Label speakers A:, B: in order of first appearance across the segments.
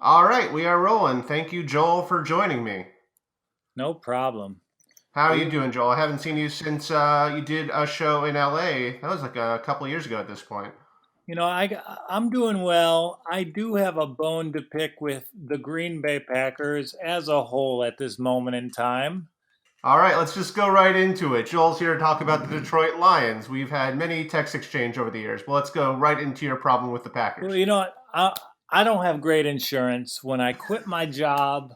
A: All right, we are rolling. Thank you, Joel, for joining me.
B: No problem.
A: How are you
B: We,
A: doing, Joel? I haven't seen you since you did a show in LA. That was like a couple of years ago at this point.
B: I'm doing well. I do have a bone to pick with the Green Bay Packers as a whole at this moment in time.
A: All right, let's just go right into it. Joel's here to talk about the Detroit Lions. We've had many text exchange over the years, but let's go right into your problem with the
B: Well,
A: Packers.
B: you know what? I don't have great insurance. When I quit my job,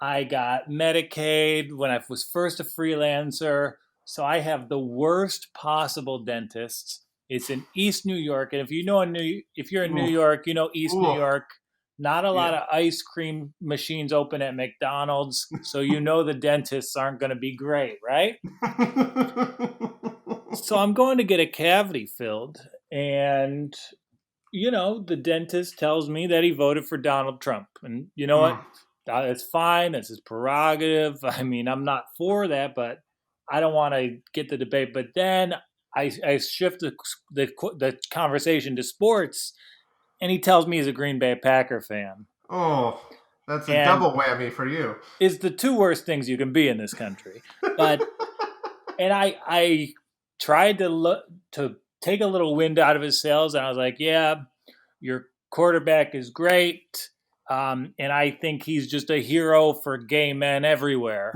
B: I got Medicaid when I was first a freelancer. So I have the worst possible dentist. It's in East New York, and if you're in New
A: Oof,
B: York, you know East New
A: oof,
B: York. Not a
A: yeah.
B: lot of ice cream machines open at McDonald's, so you know the dentists aren't going to be great, right? So I'm going to get a cavity filled, and the dentist tells me that he voted for Donald Trump. And you know what?
A: Mm.
B: It's fine. That's his prerogative. I mean, I'm not for that, but I don't want to get the debate. But then I shift the conversation to sports, and he tells me he's a Green Bay Packer fan.
A: Oh, that's a
B: And
A: double whammy for you.
B: is the two worst things you can be in this country. But and I tried to take a little wind out of his sails, and I was like, yeah, your quarterback is great. And I think he's just a hero for gay men everywhere.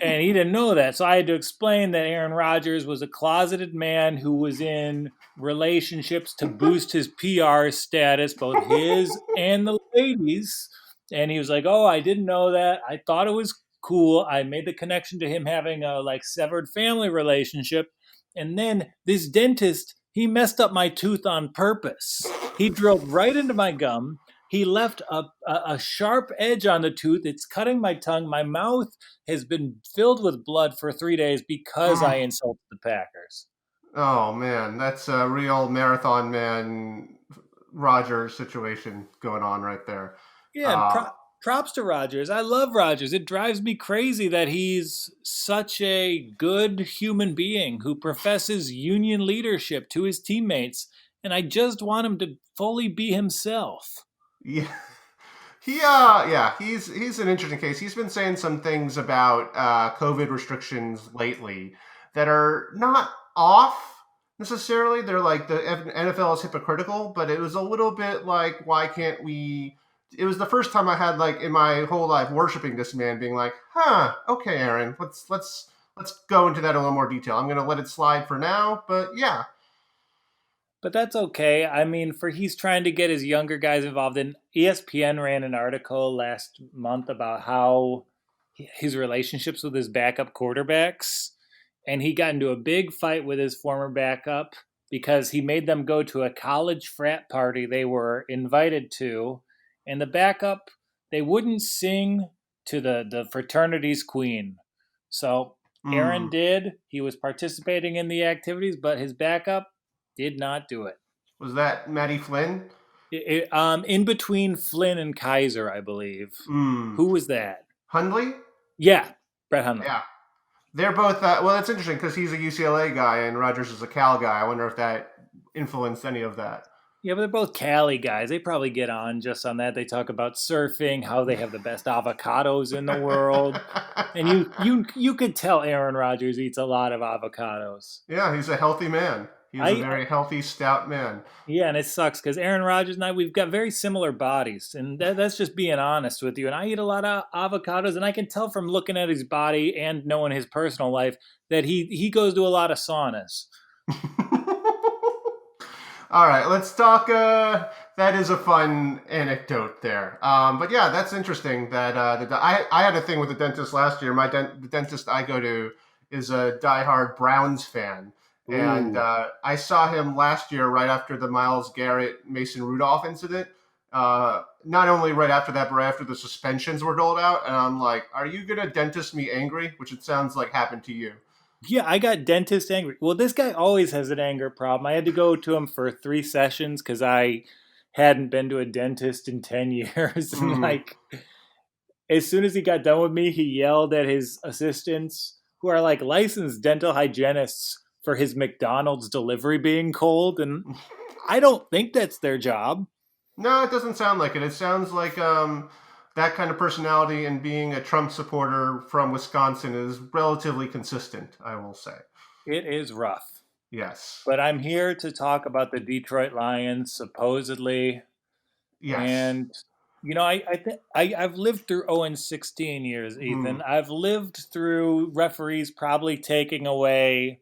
B: And he didn't know that. So I had to explain that Aaron Rodgers was a closeted man who was in relationships to boost his PR status, both his and the ladies. And he was like, "Oh, I didn't know that. I thought it was cool. I made the connection to him having a like severed family relationship. And then this dentist, he messed up my tooth on purpose. He drilled right into my gum. He left a sharp edge on the tooth. It's cutting my tongue. My mouth has been filled with blood for 3 days because I
A: Mm.
B: insulted the Packers."
A: Oh man, that's a real marathon man Rogers situation going on right there.
B: Yeah, and
A: Uh,
B: props to Rodgers. I love Rodgers. It drives me crazy that he's such a good human being who professes union leadership to his teammates, and I just want him to fully be himself.
A: yeah, yeah, he's an interesting case. He's been saying some things about COVID restrictions lately that are not off necessarily. They're like the NFL is hypocritical, but it was a little bit like, why can't we? It was the first time I had like in my whole life worshiping this man, being like, huh, okay, Aaron, let's go into that in a little more detail. I'm gonna let it slide for now, but yeah.
B: But that's okay. I mean, for he's trying to get his younger guys involved. And ESPN ran an article last month about how his relationships with his backup quarterbacks, and he got into a big fight with his former backup because he made them go to a college frat party they were invited to, and the backup, they wouldn't sing to the fraternity's queen. So Aaron
A: Hmm.
B: did. He was participating in the activities, but his backup did not do it.
A: Was that Matty Flynn?
B: In between Flynn and Kaiser, I believe.
A: Hmm.
B: Who was that?
A: Hundley?
B: Yeah, Brett Hundley.
A: Yeah. They're both. Well, that's interesting because he's a UCLA guy and Rogers is a Cal guy. I wonder if that influenced any of that.
B: Yeah, but they're both Cali guys. They probably get on just on that. They talk about surfing, how they have the best avocados in the world, and you could tell Aaron Rodgers eats a lot of avocados.
A: Yeah, he's a healthy man. He is a
B: I
A: very healthy, stout man.
B: Yeah, and it sucks because Aaron Rodgers and I, we've got very similar bodies, and that's just being honest with you. And I eat a lot of avocados, and I can tell from looking at his body and knowing his personal life that he goes to a lot of saunas.
A: All right, let's talk. That is a fun anecdote there. But yeah, that's interesting. That I had a thing with the dentist last year. The dentist I go to is a diehard Browns fan, and
B: Ooh.
A: I saw him last year right after the Miles Garrett Mason Rudolph incident. Not only right after that, but right after the suspensions were doled out, and I'm like, "Are you gonna dentist me angry?" Which it sounds like happened to you.
B: Yeah, I got dentist angry. Well, this guy always has an anger problem. I had to go to him for 3 sessions because I hadn't been to a dentist in 10 years. And
A: Mm.
B: like, as soon as he got done with me, he yelled at his assistants, who are like licensed dental hygienists, for his McDonald's delivery being cold. And I don't think that's their job.
A: No, it doesn't sound like it. It sounds like that kind of personality and being a Trump supporter from Wisconsin is relatively consistent, I will say.
B: It is rough.
A: Yes.
B: But I'm here to talk about the Detroit Lions, supposedly.
A: Yes.
B: And, I've lived through 0 and 16 years,
A: Hmm.
B: Ethan. I've lived through referees probably taking away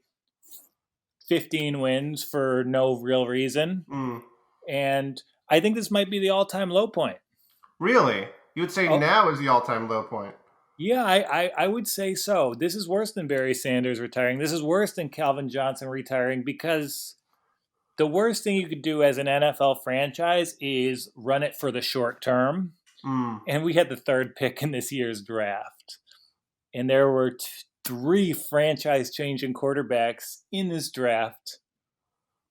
B: 15 wins for no real reason.
A: Mm.
B: And I think this might be the all time low point.
A: Really? You would say
B: Oh,
A: now is the all-time low point?
B: yeah, I would say so. This is worse than Barry Sanders retiring. This is worse than Calvin Johnson retiring because the worst thing you could do as an NFL franchise is run it for the short term.
A: Mm.
B: And we had the third pick in this year's draft. And there were three franchise changing quarterbacks in this draft.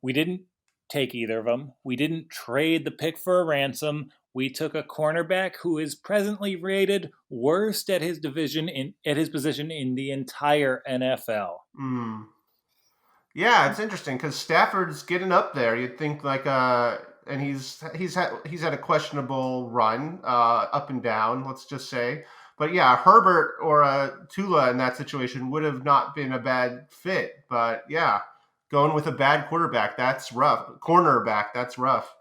B: We didn't take either of them. We didn't trade the pick for a ransom. We took a cornerback who is presently rated worst at his division in at his position in the entire NFL.
A: Mm. Yeah, it's interesting because Stafford's getting up there. You'd think like and he's had a questionable run, up and down. Let's just say, but yeah, Herbert or Tula in that situation would have not been a bad fit. But yeah, going with a bad quarterback, that's rough. Cornerback, that's rough.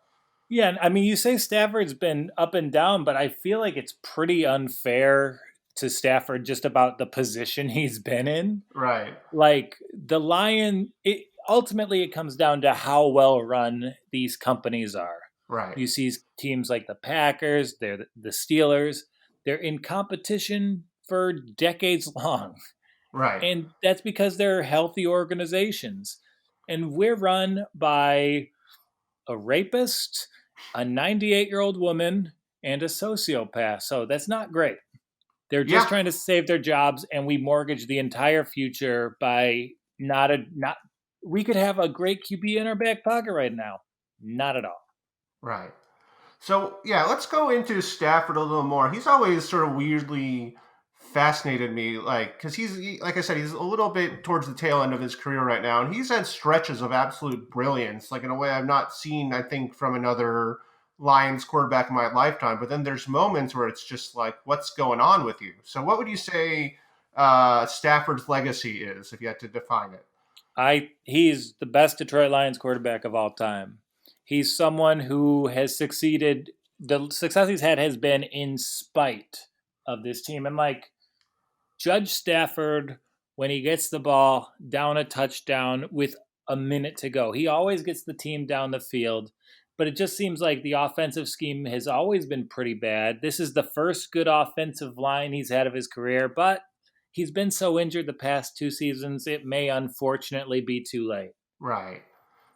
B: Yeah, I mean, you say Stafford's been up and down, but I feel like it's pretty unfair to Stafford just about the position he's been in.
A: Right,
B: Like the ultimately it comes down to how well run these companies are.
A: right,
B: You see teams like the Packers, they're the Steelers, they're in competition for decades long.
A: right.
B: And that's because they're healthy organizations. And we're run by a rapist, a 98-year-old woman, and a sociopath. So that's not great. They're just
A: Yeah,
B: trying to save their jobs, and we mortgage the entire future by not. We could have a great QB in our back pocket right now. Not at all.
A: right. So yeah, let's go into Stafford a little more. He's always sort of weirdly fascinated me, like because like I said, he's a little bit towards the tail end of his career right now, and he's had stretches of absolute brilliance, like in a way I've not seen, I think, from another Lions quarterback in my lifetime. But then there's moments where it's just like, what's going on with you? So what would you say Stafford's legacy is, if you had to define it?
B: He's the best Detroit Lions quarterback of all time. He's someone who has succeeded. The success he's had has been in spite of this team, and like Judge Stafford, when he gets the ball down a touchdown with a minute to go, he always gets the team down the field. But it just seems like the offensive scheme has always been pretty bad. This is the first good offensive line he's had of his career, but he's been so injured the past two seasons, it may unfortunately be too late.
A: Right.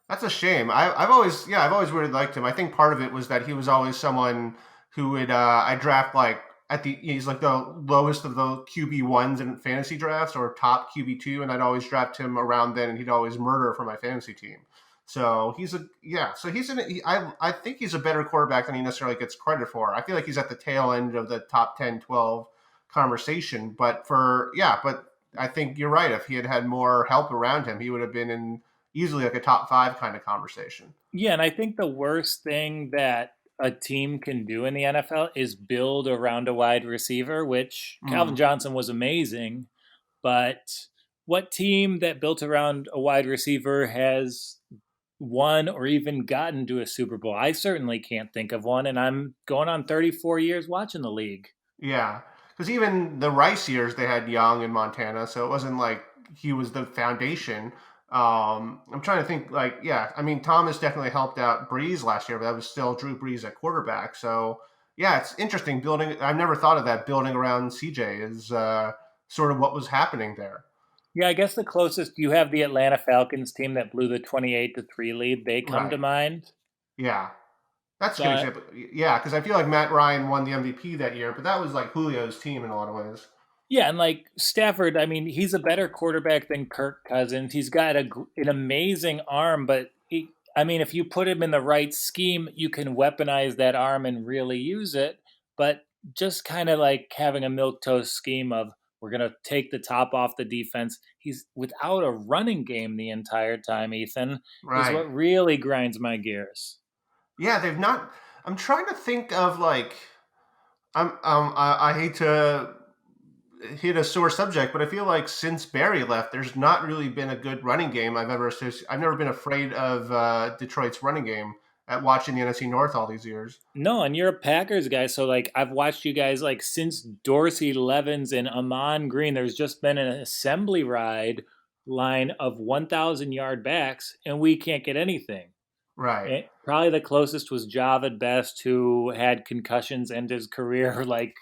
A: That's a shame. I've always really liked him. I think part of it was that he was always someone who would I draft like he's like the lowest of the QB1s in fantasy drafts or top QB2, and I'd always draft him around then, and he'd always murder for my fantasy team. So he's a yeah. So I think he's a better quarterback than he necessarily gets credit for. I feel like he's at the tail end of the top 10, 12 conversation. But I think you're right. If he had had more help around him, he would have been in easily like a top five kind of conversation.
B: Yeah, and I think the worst thing that a team can do in the NFL is build around a wide receiver, which Calvin
A: Mm,
B: Johnson was amazing. But what team that built around a wide receiver has won or even gotten to a Super Bowl? I certainly can't think of one, and I'm going on 34 years watching the league.
A: yeah, because even the Rice years they had Young in Montana, so it wasn't like he was the foundation. I'm trying to think like yeah, I mean Thomas definitely helped out Breeze last year, but that was still Drew Brees at quarterback. So yeah, it's interesting building. I've never thought of that building around CJ is sort of what was happening there.
B: Yeah, I guess the closest you have the Atlanta Falcons team that blew the 28-3 lead. They come to
A: Right.
B: mind.
A: Yeah. That's a good
B: But
A: example. Yeah, because I feel like Matt Ryan won the MVP that year, but that was like Julio's team in a lot of ways.
B: yeah, and like Stafford, I mean, he's a better quarterback than Kirk Cousins. He's got an amazing arm, but I mean, if you put him in the right scheme, you can weaponize that arm and really use it. But just kind of like having a milquetoast scheme of we're going to take the top off the defense. He's without a running game the entire time, Ethan, is
A: Right.
B: what really grinds my gears.
A: Yeah, they've not. I'm trying to think of like I hate to hit a sore subject, but I feel like since Barry left, there's not really been a good running game I've ever associated. I've never been afraid of Detroit's running game at watching the NFC North all these years.
B: No, and you're a Packers guy, so like I've watched you guys like since Dorsey Levens and Amon Green. There's just been an assembly ride line of 1,000 yard backs, and we can't get anything.
A: Right,
B: Probably the closest was Javid Best, who had concussions end his career like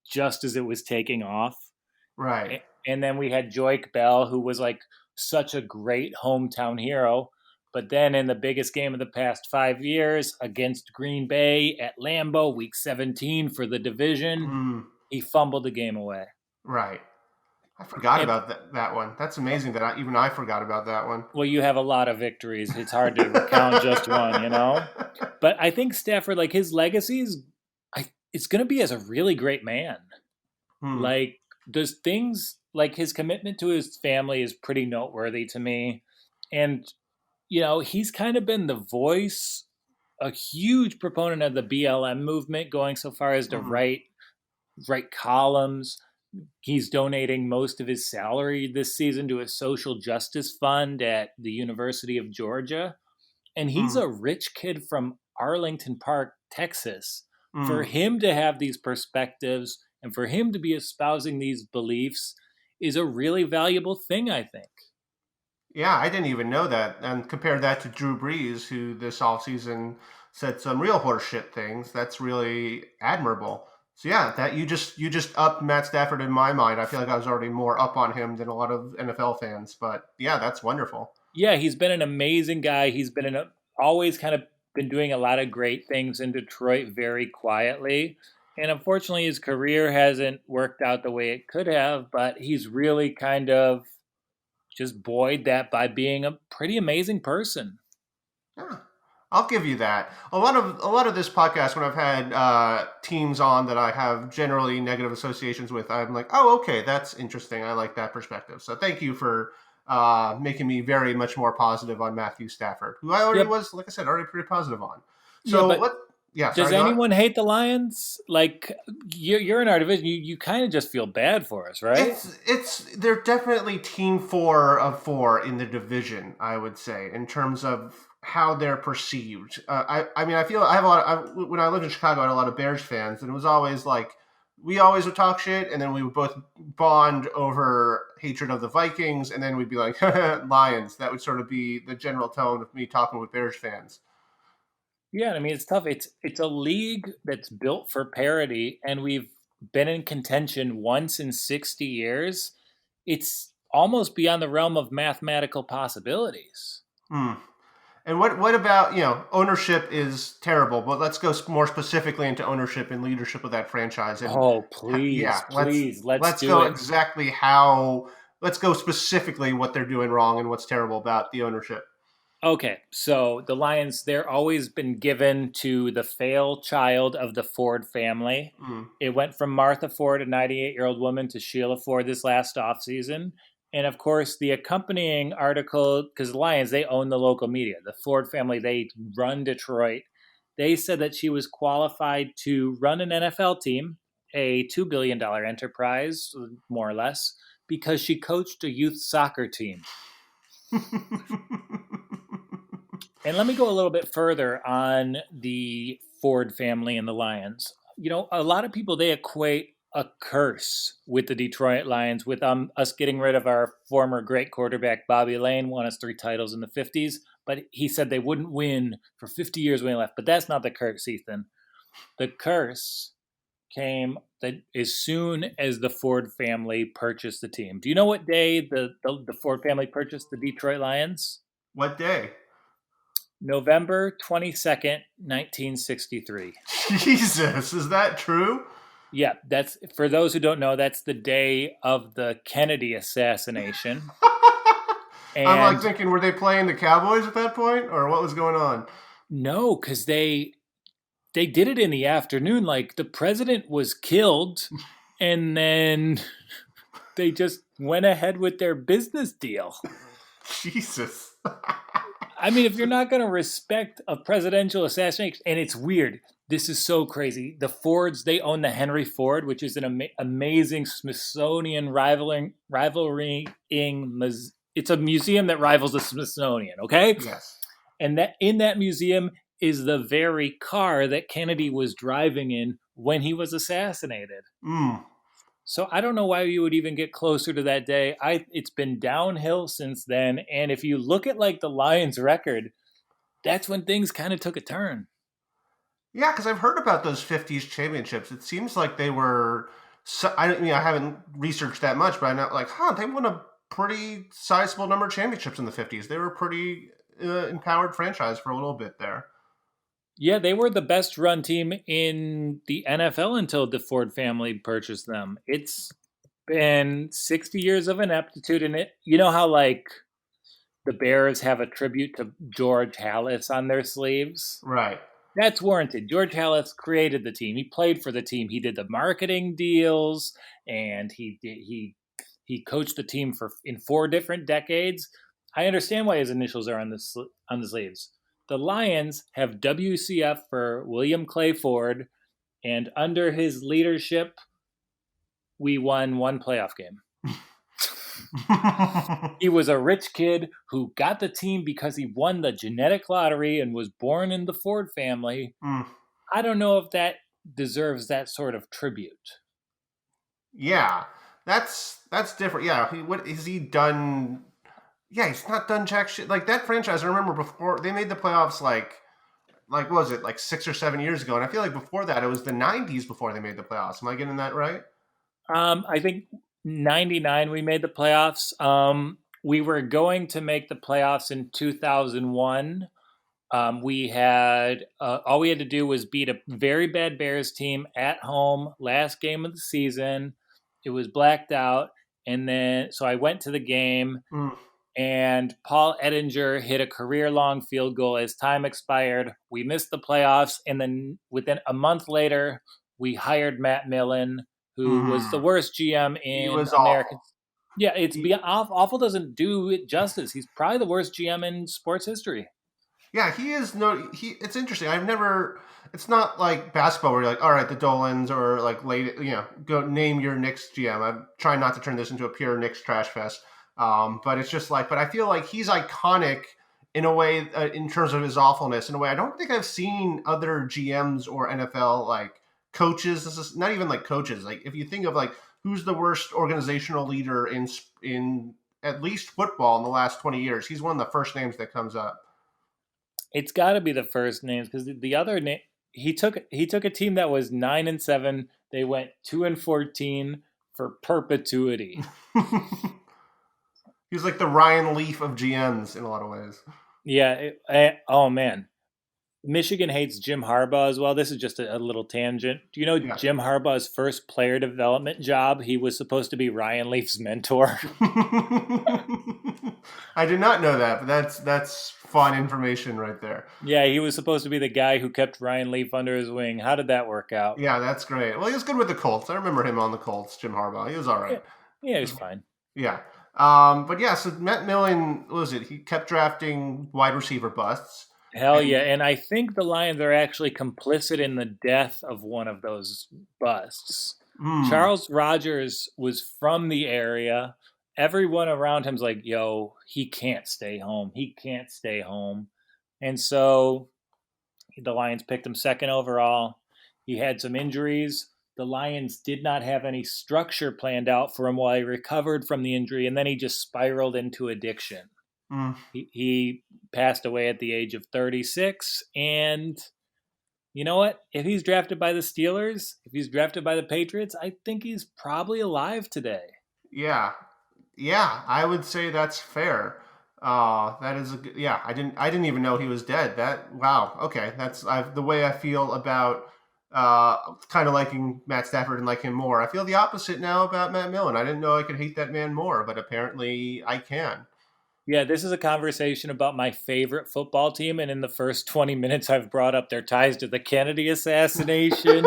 B: just as it was taking off.
A: right.
B: And then we had Joik Bell, who was like such a great hometown hero. But then in the biggest game of the past 5 years against Green Bay at Lambeau, week 17 for the division,
A: Mm,
B: he fumbled the game away.
A: right. I forgot
B: And
A: about that one. That's amazing that even I forgot about that one.
B: well, you have a lot of victories. It's hard to recount just one, you know? But I think Stafford, like his legacy is, it's going to be as a really great man.
A: Hmm.
B: Like, does things like his commitment to his family is pretty noteworthy to me. And, he's kind of been the voice, a huge proponent of the BLM movement, going so far as to
A: Hmm.
B: write columns. He's donating most of his salary this season to a social justice fund at the University of Georgia. And he's
A: Hmm.
B: a rich kid from Arlington Park, Texas. For
A: Hmm.
B: him to have these perspectives and for him to be espousing these beliefs is a really valuable thing, I think.
A: Yeah, I didn't even know that. And compare that to Drew Brees, who this offseason said some real horseshit things. That's really admirable. So yeah, that you just upped Matt Stafford in my mind. I feel like I was already more up on him than a lot of NFL fans. But yeah, that's wonderful.
B: Yeah, he's been an amazing guy. He's been always kind of been doing a lot of great things in Detroit very quietly. And unfortunately, his career hasn't worked out the way it could have, but he's really kind of just buoyed that by being a pretty amazing person.
A: Yeah, I'll give you that. A lot of this podcast, when I've had teams on that I have generally negative associations with, I'm like, oh, okay, that's interesting. I like that perspective. So thank you for making me very much more positive on Matthew Stafford, who I already
B: Yep.
A: was, like I said, already pretty positive on.
B: Yeah,
A: So
B: but
A: what? Yeah,
B: does
A: sorry, go on.
B: anyone hate the Lions? Like you're in our division, you kind of just feel bad for us, right?
A: It's they're definitely team 4 of 4 in the division. I would say in terms of how they're perceived. I mean I feel I have a lot. When I lived in Chicago, I had a lot of Bears fans, and it was always like we always would talk shit, and then we would both bond over hatred of the Vikings, and then we'd be like Lions. That would sort of be the general tone of me talking with Bears fans.
B: Yeah, I mean it's tough. It's a league that's built for parity, and we've been in contention once in 60 years. It's almost beyond the realm of mathematical possibilities.
A: Hmm. And what about ownership is terrible, but let's go more specifically into ownership and leadership of that franchise. And
B: Oh,
A: yeah,
B: please,
A: let's
B: please, let's
A: let's
B: do
A: go
B: it.
A: exactly how. Let's go specifically what they're doing wrong and what's terrible about the ownership.
B: Okay, so the Lions, they're always been given to the fail child of the Ford family.
A: Mm,
B: It went from Martha Ford, a 98-year-old woman, to Sheila Ford this last offseason. And of course, the accompanying article, because the Lions, they own the local media. The Ford family, they run Detroit. They said that she was qualified to run an NFL team, a $2 billion enterprise, more or less, because she coached a youth soccer team. And let me go a little bit further on the Ford family and the Lions. A lot of people they equate a curse with the Detroit Lions, with us getting rid of our former great quarterback Bobby Lane, won us 3 titles in the '50s. But he said they wouldn't win for 50 years when he left. But that's not the curse, Ethan. The curse came that as soon as the Ford family purchased the team. Do you know what day the Ford family purchased the Detroit Lions?
A: what day?
B: November 22nd, 1963.
A: Jesus, is that true?
B: Yeah, that's for those who don't know, that's the day of the Kennedy assassination.
A: I'm like
B: And
A: thinking, were they playing the Cowboys at that point, or what was going on?
B: no, because they did it in the afternoon. Like the president was killed, and then they just went ahead with their business deal.
A: Jesus.
B: I mean, if you're not going to respect a presidential assassination, and it's weird, This is so crazy. The Fords, they own the Henry Ford, which is an amazing Smithsonian it's a museum that rivals the Smithsonian, okay?
A: Yes.
B: And that in that museum is the very car that Kennedy was driving in when he was assassinated.
A: Mm.
B: So I don't know why you would even get closer to that day. It's been downhill since then, and if you look at like the Lions record, that's when things kind of took a turn.
A: Yeah, because I've heard about those '50s championships. It seems like they were. So, I mean, I haven't researched that much, but I know, like, they won a pretty sizable number of championships in the '50s. They were a pretty empowered franchise for a little bit there.
B: Yeah, they were the best run team in the NFL until the Ford family purchased them. It's been 60 years of ineptitude in it. You know how like the Bears have a tribute to George Halas on their sleeves?
A: Right.
B: That's warranted. George Halas created the team. He played for the team. He did the marketing deals, and he coached the team for in 4 different decades. I understand why his initials are on the sleeves. The Lions have WCF for William Clay Ford, and under his leadership, we won 1 playoff game. He was a rich kid who got the team because he won the genetic lottery and was born in the Ford family.
A: Mm.
B: I don't know if that deserves that sort of tribute.
A: Yeah, that's different. Yeah, what has he done? Yeah, he's not done jack shit. Like that franchise, I remember before they made the playoffs. Like what was it, like 6 or 7 years ago? And I feel like before that, it was the '90s before they made the playoffs. Am I getting that right?
B: I think 99 we made the playoffs. We were going to make the playoffs in 2001. We had all we had to do was beat a very bad Bears team at home last game of the season. It was blacked out, and then so I went to the game,
A: Mm.
B: and Paul Ettinger hit a career-long field goal as time expired. We missed the playoffs, and then within a month later, we hired Matt Millen, who was the
A: Mm.
B: worst GM
A: He
B: in
A: was
B: American.
A: awful.
B: Yeah, it's
A: He,
B: awful. Doesn't do it justice. He's probably the worst GM in sports history.
A: Yeah, he is no. He. It's interesting. I've never. It's not like basketball where you're like, all right, the Dolans or like late. Go name your Knicks GM. I'm trying not to turn this into a pure Knicks trash fest. But it's just like, but I feel like he's iconic in a way, in terms of his awfulness. In a way, I don't think I've seen other GMs or NFL like coaches. This is not even like coaches. Like if you think of like who's the worst organizational leader in at least football in the last 20 years, he's one of the first names that comes up.
B: It's got to be the first names because the other name he took a team that was 9-7. They went 2-14 for perpetuity.
A: He's like the Ryan Leaf of GMs in a lot of ways.
B: Yeah. Oh man, Michigan hates Jim Harbaugh as well. This is just a little tangent. Do you know
A: Yeah.
B: Jim Harbaugh's first player development job? He was supposed to be Ryan Leaf's mentor.
A: I did not know that, but that's fun information right there.
B: Yeah, he was supposed to be the guy who kept Ryan Leaf under his wing. How did that work out?
A: Yeah, that's great. Well, he was good with the Colts. I remember him on the Colts, Jim Harbaugh. He was all
B: Yeah,
A: right.
B: yeah, he was fine.
A: Yeah. But yeah, so Matt Millen, what was it? He kept drafting wide receiver busts.
B: Hell
A: And
B: yeah. And I think the Lions are actually complicit in the death of one of those busts.
A: mm,
B: Charles Rogers was from the area. Everyone around him's like, yo, he can't stay home. He can't stay home. And so the Lions picked him second overall. He had some injuries. The Lions did not have any structure planned out for him while he recovered from the injury, and then he just spiraled into addiction.
A: mm.
B: He passed away at the age of 36. And you know what? If he's drafted by the Steelers, if he's drafted by the Patriots, I think he's probably alive today.
A: Yeah. Yeah, I would say that's fair. That is yeah. I didn't even know he was dead. That wow. Okay, that's the way I feel about kind of liking Matt Stafford and like him more. I feel the opposite now about Matt Millen. I didn't know I could hate that man more, but apparently I can.
B: Yeah, this is a conversation about my favorite football team. And in the first 20 minutes, I've brought up their ties to the Kennedy assassination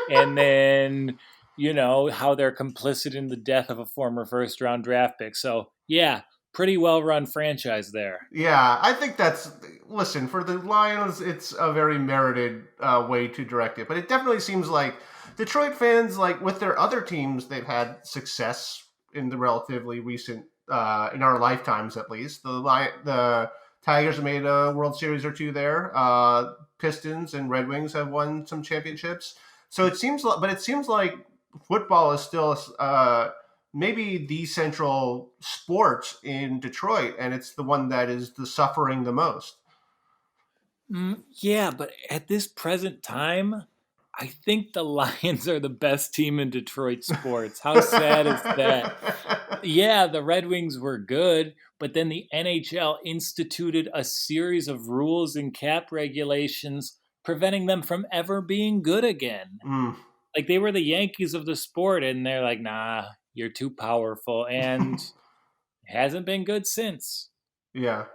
B: and then, how they're complicit in the death of a former first round draft pick. So, yeah, pretty well run franchise there.
A: Yeah, I think that's listen for the Lions. It's a very merited way to direct it, but it definitely seems like Detroit fans, like with their other teams, they've had success in the relatively recent, in our lifetimes at least. The Tigers have made a World Series or two there. Pistons and Red Wings have won some championships. So it seems, but it seems like football is still maybe the central sport in Detroit, and it's the one that is the suffering the most.
B: Yeah, but at this present time, I think the Lions are the best team in Detroit sports. How sad is that? Yeah, the Red Wings were good, but then the NHL instituted a series of rules and cap regulations preventing them from ever being good again.
A: Mm.
B: Like they were the Yankees of the sport, and they're like, nah, you're too powerful, and hasn't been good since.
A: Yeah,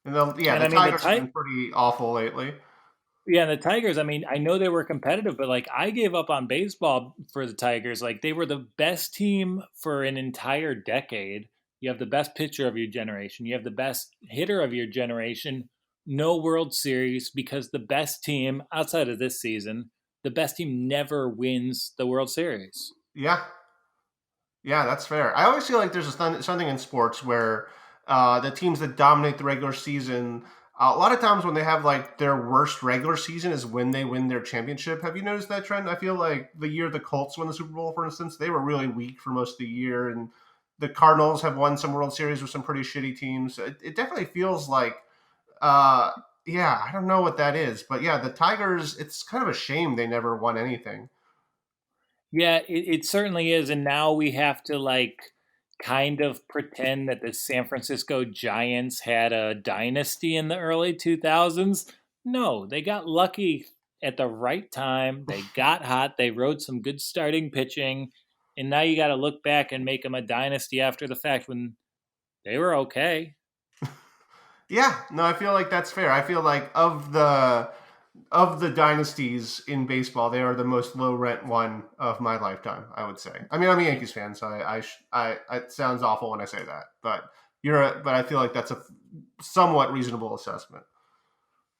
A: and
B: And
A: the
B: I mean,
A: Tigers have been pretty awful lately.
B: yeah, the Tigers, I mean, I know they were competitive, but like I gave up on baseball for the Tigers. Like they were the best team for an entire decade. You have the best pitcher of your generation, you have the best hitter of your generation. No World Series because the best team outside of this season, the best team never wins the World Series.
A: Yeah, yeah, that's fair. I always feel like there's something in sports where the teams that dominate the regular season, a lot of times when they have like their worst regular season is when they win their championship. Have you noticed that trend? I feel like the year the Colts won the Super Bowl, for instance, they were really weak for most of the year, and the Cardinals have won some World Series with some pretty shitty teams. It definitely feels like, uh, yeah, I don't know what that is, but yeah, the Tigers. It's kind of a shame they never won anything.
B: Yeah, it certainly is. And now we have to like kind of pretend that the San Francisco Giants had a dynasty in the early 2000s. No, they got lucky at the right time. They got hot. They rode some good starting pitching. And now you got to look back and make them a dynasty after the fact when they were okay.
A: Yeah, no, I feel like that's fair. I feel like of the dynasties in baseball, they are the most low rent one of my lifetime. I would say. I mean, I'm a Yankees fan, so it sounds awful when I say that, but but I feel like that's a somewhat reasonable assessment.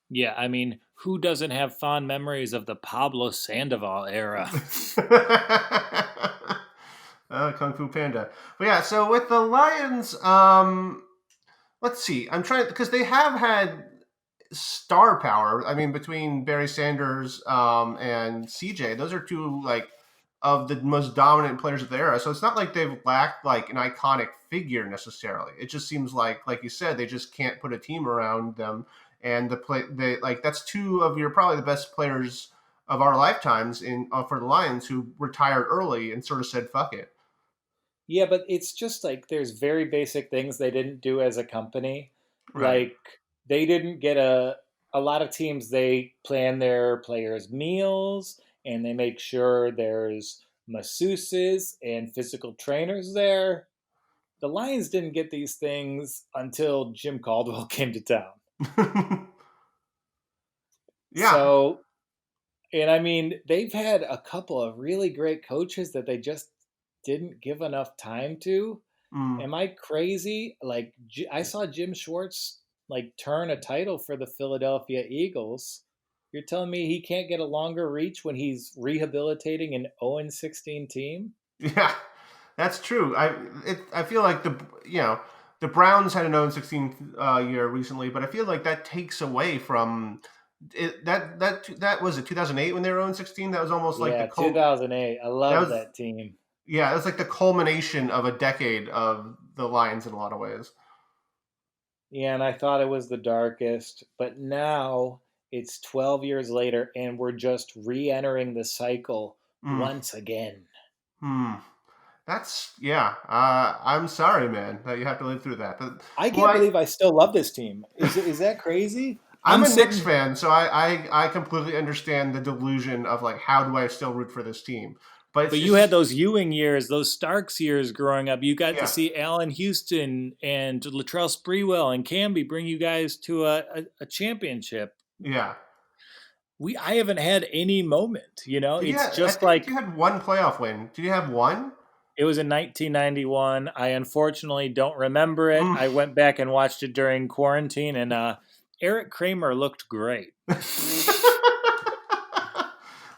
B: Yeah, I mean, who doesn't have fond memories of the Pablo Sandoval era?
A: Kung Fu Panda. But yeah, so with the Lions, let's see. I'm trying because they have had star power. I mean, between Barry Sanders and CJ, those are two like of the most dominant players of the era. So it's not like they've lacked like an iconic figure necessarily. It just seems like you said, they just can't put a team around them. And they like that's two of your probably the best players of our lifetimes in for the Lions who retired early and sort of said fuck it.
B: Yeah, but it's just like there's very basic things they didn't do as a company.
A: Right.
B: Like they didn't get a lot of teams they plan their players' meals and they make sure there's masseuses and physical trainers there. The Lions didn't get these things until Jim Caldwell came to town.
A: Yeah.
B: So, and I mean, they've had a couple of really great coaches that they just didn't give enough time to.
A: Mm.
B: Am I crazy? Like I saw Jim Schwartz like turn a title for the Philadelphia Eagles. You're telling me he can't get a longer reach when he's rehabilitating an 0-16 team?
A: Yeah. That's true. I feel like the Browns had an 0-16 year recently, but I feel like that takes away from it. That was it 2008 when they were 0-16. That was almost like
B: Yeah, 2008. I
A: that
B: love
A: was
B: that team.
A: yeah, it was like the culmination of a decade of the Lions in a lot of ways.
B: Yeah, and I thought it was the darkest, but now it's 12 years later and we're just re-entering the cycle
A: Mm,
B: once again.
A: hmm. That's yeah. I'm sorry, man, that you have to live through that. But
B: I
A: well,
B: can't believe I still love this team. Is that crazy?
A: I'm
B: I'm
A: a Knicks
B: sitting.
A: fan, so I completely understand the delusion of like how do I still root for this team? But
B: But
A: it's
B: you had
A: just
B: those Ewing years, those Starks years growing up. You got to
A: yeah,
B: see Allen Houston and Latrell Sprewell and Camby bring you guys to a championship.
A: yeah.
B: I haven't had any moment.
A: Did you
B: It's
A: have? I
B: just
A: think
B: like
A: you had one playoff win. Did you have one?
B: It was in 1991. I unfortunately don't remember it.
A: Mm.
B: I went back and watched it during quarantine, and Eric Kramer looked great.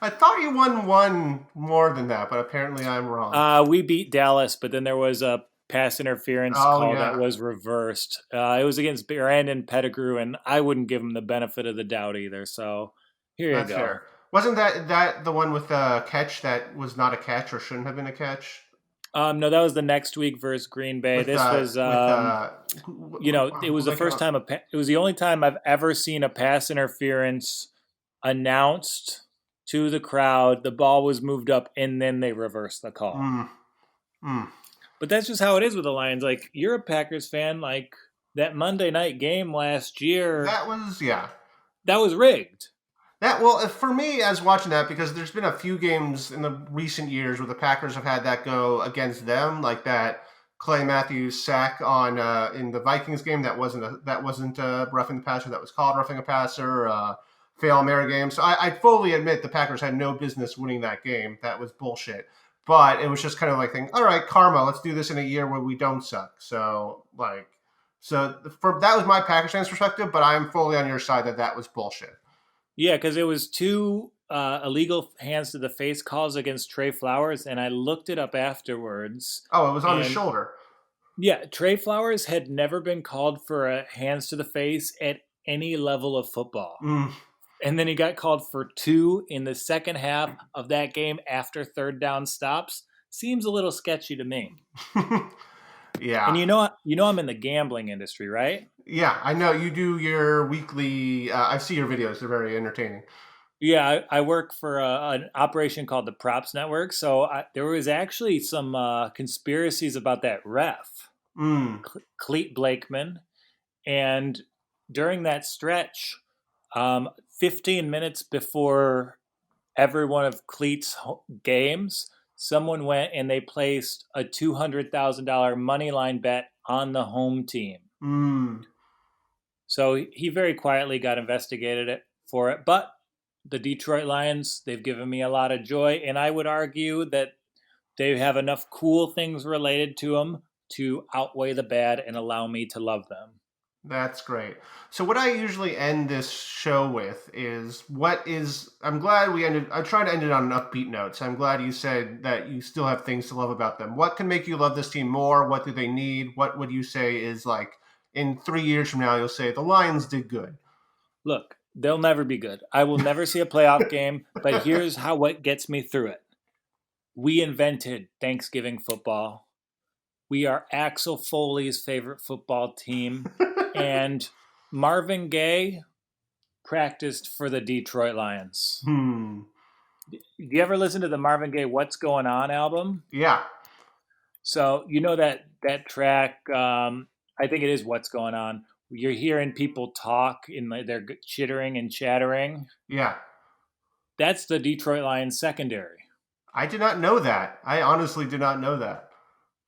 A: I thought you won one more than that, but apparently I'm wrong.
B: We beat Dallas, but then there was a pass interference
A: Oh
B: call that
A: yeah,
B: was reversed. It was against Brandon Pettigrew, and I wouldn't give him the benefit of the doubt either. So here you
A: that's
B: go.
A: fair. Wasn't that the one with the catch that was not a catch or shouldn't have been a catch?
B: No, that was the next week versus Green Bay.
A: With
B: This was, it was the
A: like
B: first time it was the only time I've ever seen a pass interference announced to the crowd. The ball was moved up, and then they reversed the call.
A: mm, mm.
B: But that's just how it is with the Lions. Like, you're a Packers fan. Like, that Monday night game last year,
A: That was yeah.
B: that was rigged.
A: That well for me as watching that because there's been a few games in the recent years where the Packers have had that go against them, like that Clay Matthews sack on in the Vikings game that wasn't roughing the passer, that was called roughing a passer. Fail Mary game. So I fully admit the Packers had no business winning that game. That was bullshit. But it was just kind of like thinking, all right, karma, let's do this in a year where we don't suck. So that was my Packers fans perspective, but I'm fully on your side that was bullshit.
B: Yeah, because it was two illegal hands to the face calls against Trey Flowers, and I looked it up afterwards.
A: Oh, it was on his
B: And
A: shoulder.
B: yeah, Trey Flowers had never been called for a hands to the face at any level of football.
A: Mm.
B: And then he got called for two in the second half of that game after third down stops. Seems a little sketchy to me.
A: Yeah.
B: And I'm in the gambling industry, right?
A: Yeah, I know you do your weekly. I see your videos; they're very entertaining.
B: Yeah, I work for an operation called the Props Network. So there was actually some conspiracies about that ref,
A: Mm.
B: Cleet Blakeman. And during that stretch, 15 minutes before every one of Cleet's games, someone went and they placed a $200,000 money line bet on the home team.
A: Mm.
B: So he very quietly got investigated for it. But the Detroit Lions, they've given me a lot of joy. And I would argue that they have enough cool things related to them to outweigh the bad and allow me to love them.
A: That's great. So what I usually end this show with is I'm glad we ended. I try to end it on an upbeat note. So I'm glad you said that you still have things to love about them. What can make you love this team more? What do they need? What would you say is like in 3 years from now, you'll say the Lions did good?
B: Look, they'll never be good. I will never see a playoff game, but here's what gets me through it. We invented Thanksgiving football. We are Axel Foley's favorite football team. And Marvin Gaye practiced for the Detroit Lions. Do you ever listen to the Marvin Gaye "What's Going On" album?
A: Yeah.
B: So you know that track. I think it is "What's Going On." You're hearing people talk and they're chittering and chattering.
A: Yeah.
B: That's the Detroit Lions secondary.
A: I did not know that. I honestly did not know that.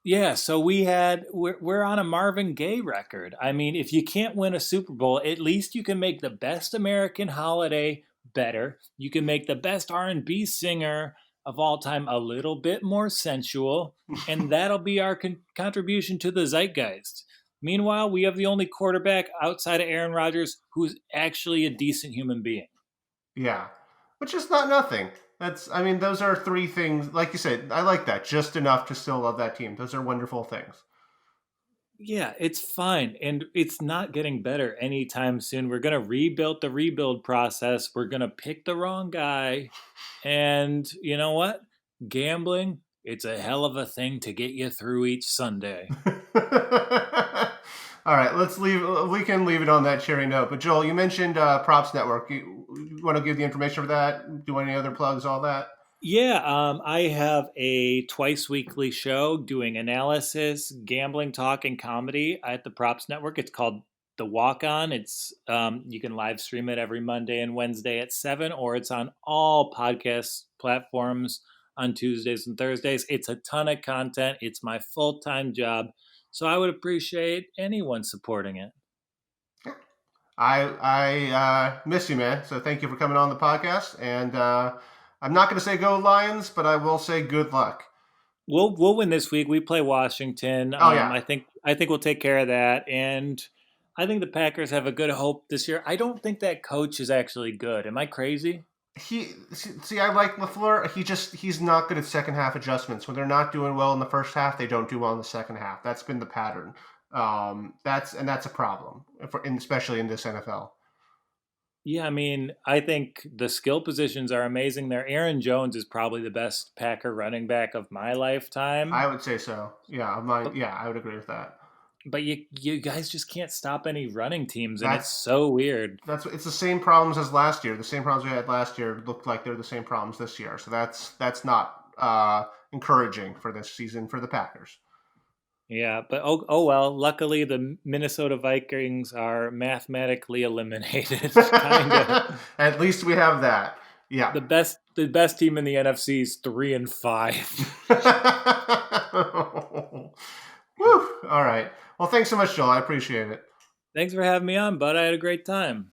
B: Yeah, so we're on a Marvin Gaye record. I mean, if you can't win a Super Bowl, at least you can make the best American holiday better. You can make the best R&B singer of all time a little bit more sensual, and that'll be our contribution to the zeitgeist. Meanwhile, we have the only quarterback outside of Aaron Rodgers who's actually a decent human being.
A: Yeah. Which is not nothing. Those are three things. Like you said, I like that. Just enough to still love that team. Those are wonderful things.
B: Yeah, it's fine. And it's not getting better anytime soon. We're going to rebuild the rebuild process. We're going to pick the wrong guy. And you know what? Gambling, it's a hell of a thing to get you through each Sunday.
A: All right, we can leave it on that cheery note. But Joel, you mentioned Props Network. You want to give the information for that? Do any other plugs, all that?
B: Yeah, I have a twice weekly show doing analysis, gambling talk, and comedy at the Props Network. It's called The Walk On. It's you can live stream it every Monday and Wednesday at 7, or it's on all podcast platforms on Tuesdays and Thursdays. It's a ton of content. It's my full-time job. So I would appreciate anyone supporting it.
A: I miss you, man. So thank you for coming on the podcast. And I'm not going to say go Lions, but I will say good luck.
B: We'll win this week. We play Washington.
A: Oh yeah,
B: I think we'll take care of that, and I think the Packers have a good hope this year. I don't think that coach is actually good. Am I crazy?
A: see, I like Lafleur. He's not good at second half adjustments. When they're not doing well in the first half, they don't do well in the second half. That's been the pattern. That's a problem, especially in this NFL.
B: Yeah, I mean, I think the skill positions are amazing there. Aaron Jones is probably the best Packer running back of my
A: I
B: lifetime.
A: would say so.
B: But
A: Yeah, I would agree with that.
B: but you guys just can't stop any running teams, and it's
A: That's
B: so weird.
A: it's the same problems as last year. The same problems we had last year look like they're the same problems this year. So that's not encouraging for this season for the Packers.
B: Yeah, but oh well. Luckily, the Minnesota Vikings are mathematically eliminated. Kind of
A: At least we have that. Yeah.
B: the best team in the NFC is 3-5.
A: Woo. All right. Well, thanks so much, Joel. I appreciate it.
B: Thanks for having me on, bud. I had a great time.